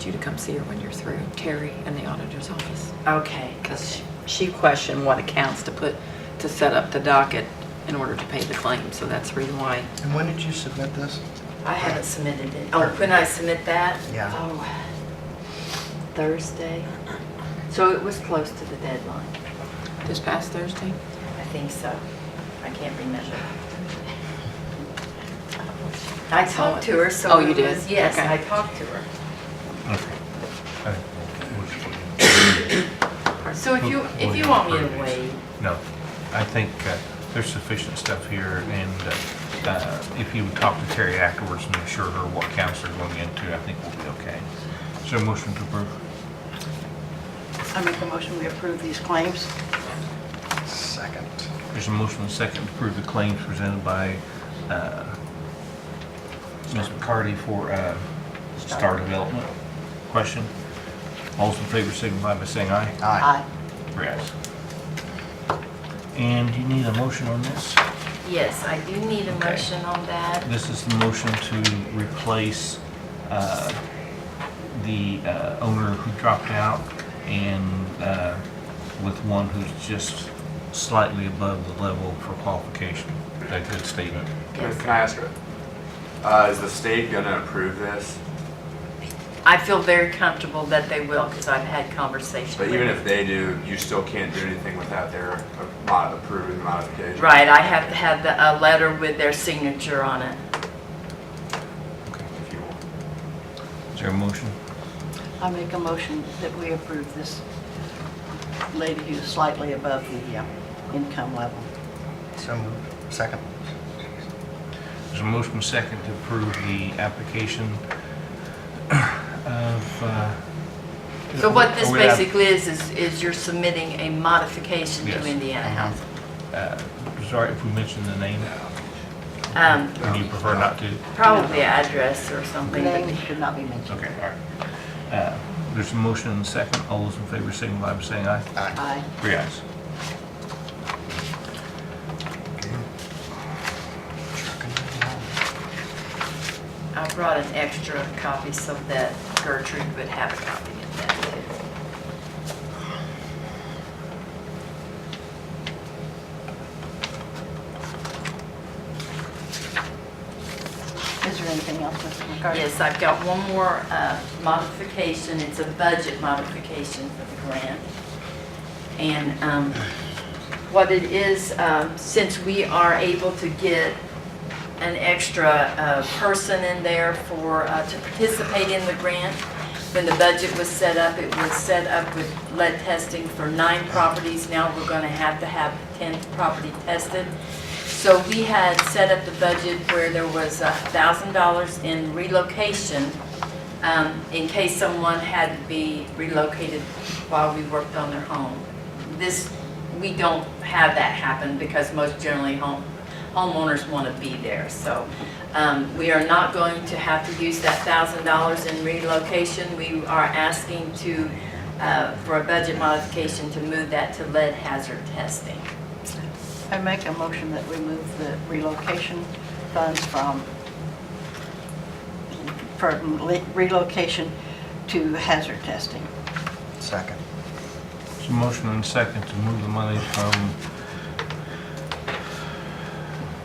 Speaker 12: you to come see her when you're through, Terry in the auditor's office.
Speaker 14: okay.
Speaker 12: Because she questioned what accounts to put, to set up the docket in order to pay the claim, so that's the reason why.
Speaker 11: And when did you submit this?
Speaker 14: I haven't submitted it. Oh, when I submit that?
Speaker 11: Yeah.
Speaker 14: Oh, Thursday. So it was close to the deadline.
Speaker 12: This past Thursday?
Speaker 14: I think so. I can't remember. I talked to her, so.
Speaker 3: Oh, you
Speaker 14: it
Speaker 3: did?
Speaker 14: was- Yes,
Speaker 3: Okay.
Speaker 14: I talked to her.
Speaker 1: Okay.
Speaker 14: So if you want me to wait,
Speaker 1: No, I think there's sufficient stuff here, and if you would talk to Terry afterwards and assure her what counts they're going into, I think we'll be okay. Is there a motion to approve?
Speaker 3: I make a motion we approve these claims.
Speaker 11: Second.
Speaker 1: There's a motion and a second to approve the claims presented by Ms. McCarty for Star Development. Question? All those in favor signify by saying aye.
Speaker 11: Aye.
Speaker 1: Three ayes. And you need a motion on this?
Speaker 14: yes, I do need a
Speaker 1: Okay.
Speaker 14: motion on that.
Speaker 1: This is the motion to replace the owner who dropped out and with one who's just slightly above the level for qualification. Is that a good statement?
Speaker 14: Yes.
Speaker 7: Can I ask her, is the state gonna approve this?
Speaker 14: I feel very comfortable that they will, because I've had conversations
Speaker 7: But
Speaker 14: with
Speaker 7: even
Speaker 14: them.
Speaker 7: if they do, you still can't do anything without their approving the modification?
Speaker 14: Right, I have to have a letter with their signature on it.
Speaker 7: If you will.
Speaker 1: Is there a motion?
Speaker 3: I make a motion that we approve this lady who's slightly above the income level.
Speaker 11: So moved. Second.
Speaker 1: There's a motion and a second to approve the application of...
Speaker 14: So what this
Speaker 1: we have-
Speaker 14: basically is you're submitting a modification
Speaker 1: Yes.
Speaker 14: to Indiana Housing.
Speaker 1: Sorry if we mentioned the name. Would you prefer not to?
Speaker 14: Probably address or something. but-
Speaker 3: Name should not be mentioned.
Speaker 1: Okay, all right. There's a motion and a second. All those in favor signify by saying aye.
Speaker 3: Aye.
Speaker 1: Three ayes.
Speaker 14: I brought an extra copy so that Gertrude would have a copy of that too.
Speaker 3: Is there anything else, Mr. McCarty?
Speaker 14: Yes, I've got one more modification. It's a budget modification for the grant. And what it is, since we are able to get an extra person in there for, to participate in the grant, when the budget was set up, it was set up with lead testing for 9 properties. Now we're going to have the 10th property tested. So we had set up the budget where there was $1,000 in relocation in case someone had to be relocated while we worked on their home. We don't have that happen because most generally homeowners want to be there. So we are not going to have to use that $1,000 in relocation. We are asking for a budget modification to move that to lead hazard testing.
Speaker 3: I make a motion that we move the relocation funds from relocation to hazard testing.
Speaker 11: Second.
Speaker 1: There's a motion and a second to move the money from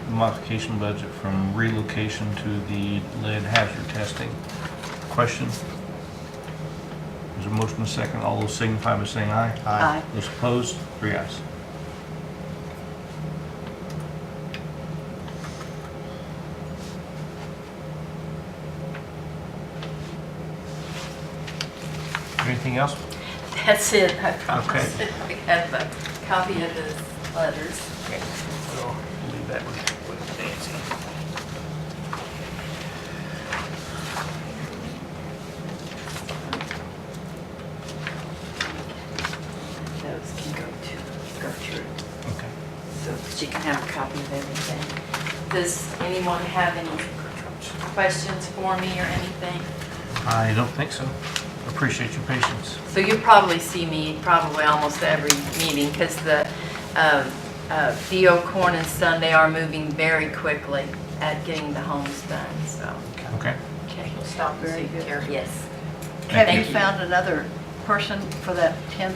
Speaker 1: the modification budget from relocation to the lead hazard testing. Question? There's a motion and a second. All those signify by saying aye.
Speaker 3: Aye.
Speaker 1: Those opposed? Three ayes. Anything else?
Speaker 14: That's it, I promise.
Speaker 1: Okay.
Speaker 14: I have a copy of the letters.
Speaker 1: Okay. We'll leave that with Nancy.
Speaker 14: Those can go to Gertrude,
Speaker 1: Okay.
Speaker 14: so she can have a copy of everything. Does anyone have any questions for me or anything?
Speaker 1: I don't think so. Appreciate your patience.
Speaker 14: So you probably see me probably almost every meeting because the Theo Corn and Son, they are moving very quickly at getting the homes done, so.
Speaker 1: Okay.
Speaker 14: Okay. Stop and
Speaker 3: Very
Speaker 14: see
Speaker 3: good.
Speaker 14: Carrie. Yes.
Speaker 3: Have
Speaker 14: Thank
Speaker 3: you found another person for that 10th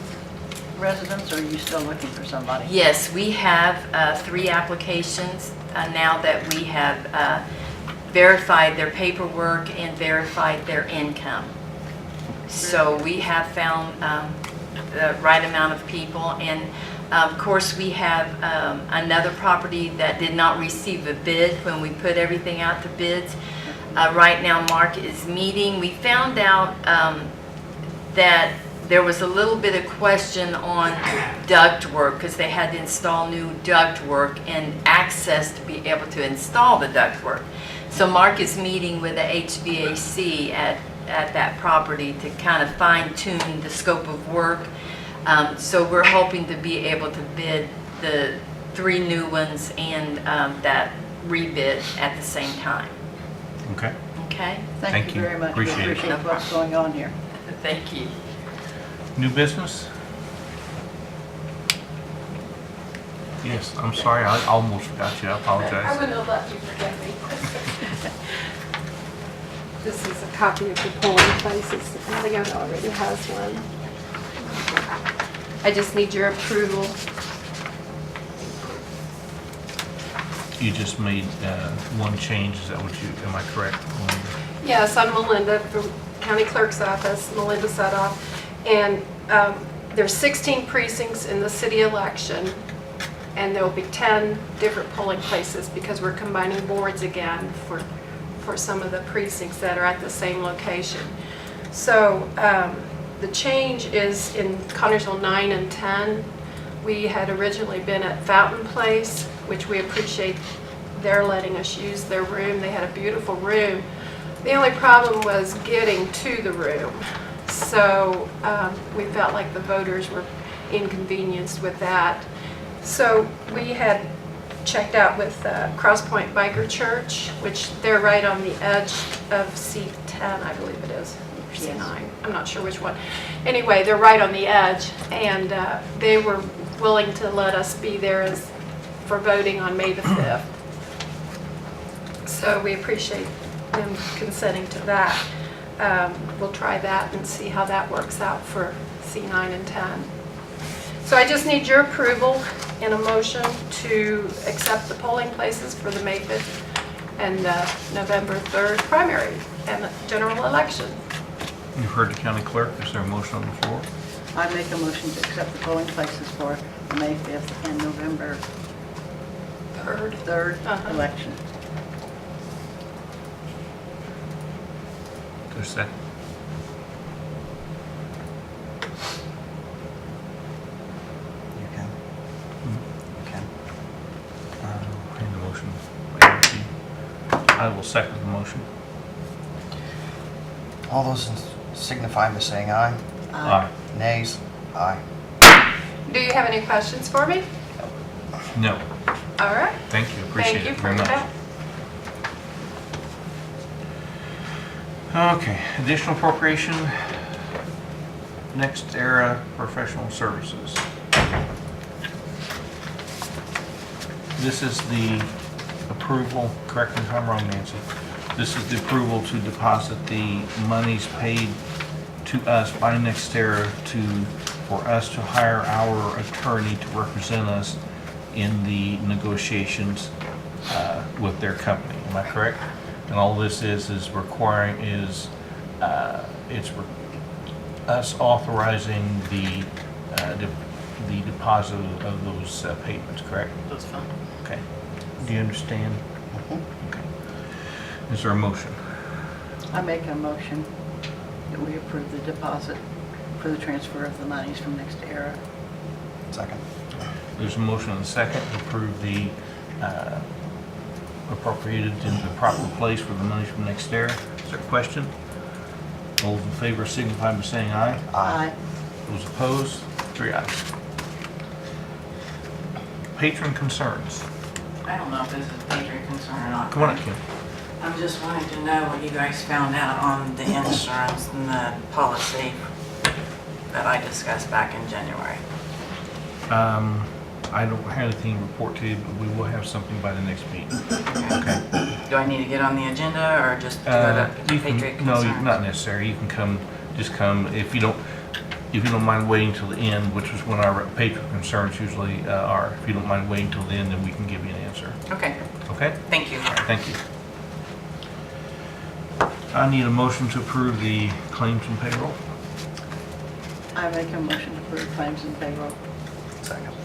Speaker 3: residence, or are you still looking for somebody?
Speaker 14: Yes, we have 3 applications now that we have verified their paperwork and verified their income. So we have found the right amount of people, and Of course, we have another property that did not receive a bid when we put everything out to bids. Right now, Mark is meeting. We found out that there was a little bit of question on ductwork because they had to install new ductwork and access to be able to install the ductwork. So Mark is meeting with the HVAC at that property to kind of fine tune the scope of work. So we're hoping to be able to bid the 3 new ones and that rebid at the same time.
Speaker 1: Okay.
Speaker 14: Okay?
Speaker 1: Thank you.
Speaker 3: Very much.
Speaker 1: Appreciate it.
Speaker 3: We appreciate what's going on here.
Speaker 14: Thank you.
Speaker 1: New business? Yes, I'm sorry, I almost forgot you, I
Speaker 15: I
Speaker 1: apologize.
Speaker 15: wouldn't have let you forget me. This is a copy of the polling places. Leon already has one. I just need your approval.
Speaker 1: You just made one change, is that what you, am I correct?
Speaker 15: Yes, I'm Melinda from County Clerk's Office, Melinda Sudoff. And there's 16 precincts in the city election, and there will be 10 different polling places because we're combining boards again for some of the precincts that are at the same location. So the change is in Connersville 9 and 10. We had originally been at Fountain Place, which we appreciate their letting us use their room. They had a beautiful room. The only problem was getting to the room. So we felt like the voters were inconvenienced with that. So we had checked out with Cross Point Biker Church, which they're right on the edge of C10, I believe it is, or C9. I'm not sure which one. Anyway, they're right on the edge, and they were willing to let us be there for voting on May the 5th. So we appreciate them consenting to that. We'll try that and see how that works out for C9 and 10. So I just need your approval in a motion to accept the polling places for the May 5th and November 3rd primary and the general election.
Speaker 1: You've heard the county clerk, is there a motion on the floor?
Speaker 3: I make a motion to accept the polling places for the May 5th and November 3rd election.
Speaker 1: There's a second.
Speaker 11: You can. You can.
Speaker 1: And the motion. I will second the motion.
Speaker 11: All those signify by saying aye.
Speaker 1: Aye.
Speaker 11: Nays? Aye.
Speaker 15: Do you have any questions for me?
Speaker 1: No,
Speaker 15: All right.
Speaker 1: thank you, appreciate
Speaker 15: Thank you
Speaker 1: it
Speaker 15: for
Speaker 1: very much.
Speaker 15: that.
Speaker 1: Okay, additional appropriation, Next Era Professional Services. This is the approval, correct me if I'm wrong, Nancy. This is the approval to deposit the monies paid to us by NextEra for us to hire our attorney to represent us in the negotiations with their company. Am I correct? And all this is requiring is us authorizing the deposit of those payments, correct?
Speaker 3: That's fine.
Speaker 1: Okay. Do you understand? Okay. Is there a motion?
Speaker 3: I make a motion that we approve the deposit for the transfer of the monies from Next Era.
Speaker 11: Second.
Speaker 1: There's a motion and a second to approve the appropriated in the proper place for the monies from Next Era. Is there a question? All those in favor signify by saying aye.
Speaker 3: Aye.
Speaker 1: Those opposed, 3 ayes. Patron concerns.
Speaker 16: I don't know if this is a patron concern or not.
Speaker 1: Come on up, Kim.
Speaker 16: I'm just wanting to know what you guys found out on the insurance and the policy that I discussed back in January.
Speaker 1: I don't have anything to report to you, but we will have something by the next meeting. Okay.
Speaker 16: Do I need to get on the agenda or just do it at
Speaker 1: You
Speaker 16: Patriot
Speaker 1: can, no,
Speaker 16: Concerns?
Speaker 1: not necessary. You can come, just come. If you don't mind waiting till the end, which is when our patron concerns usually are. If you don't mind waiting till the end, then we can give you an answer.
Speaker 16: Okay,
Speaker 1: Okay?
Speaker 16: thank you.
Speaker 1: Thank you. I need a motion to approve the claims and payroll.
Speaker 3: I make a motion to approve claims and payroll.
Speaker 11: Second.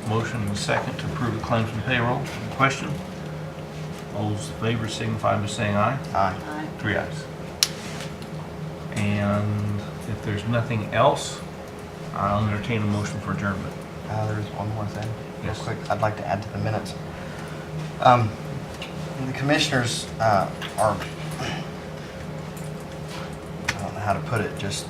Speaker 1: Motion and a second to approve the claims and payroll. Question? All those in favor signify by saying aye.
Speaker 11: Aye.
Speaker 3: Aye.
Speaker 1: 3 ayes. And if there's nothing else, I'll entertain a motion for adjournment.
Speaker 11: There's one more thing, real
Speaker 1: Yes.
Speaker 11: quick, I'd like to add to the minutes. The commissioners are, I don't know how to put it, just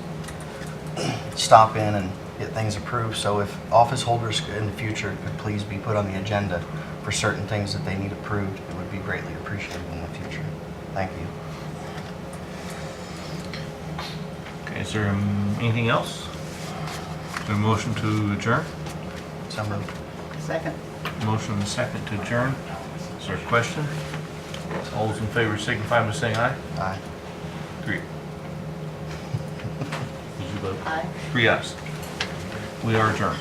Speaker 11: stop in and get things approved. So if office holders in the future could please be put on the agenda for certain things that they need approved, it would be greatly appreciated in the future. Thank you.
Speaker 1: Okay, is there anything else? Is there a motion to adjourn?
Speaker 11: So moved.
Speaker 3: Second.
Speaker 1: Motion and a second to adjourn. Is there a question? All those in favor signify by saying aye.
Speaker 11: Aye.
Speaker 1: 3. Did you vote?
Speaker 3: Aye.
Speaker 1: 3 ayes. We are adjourned.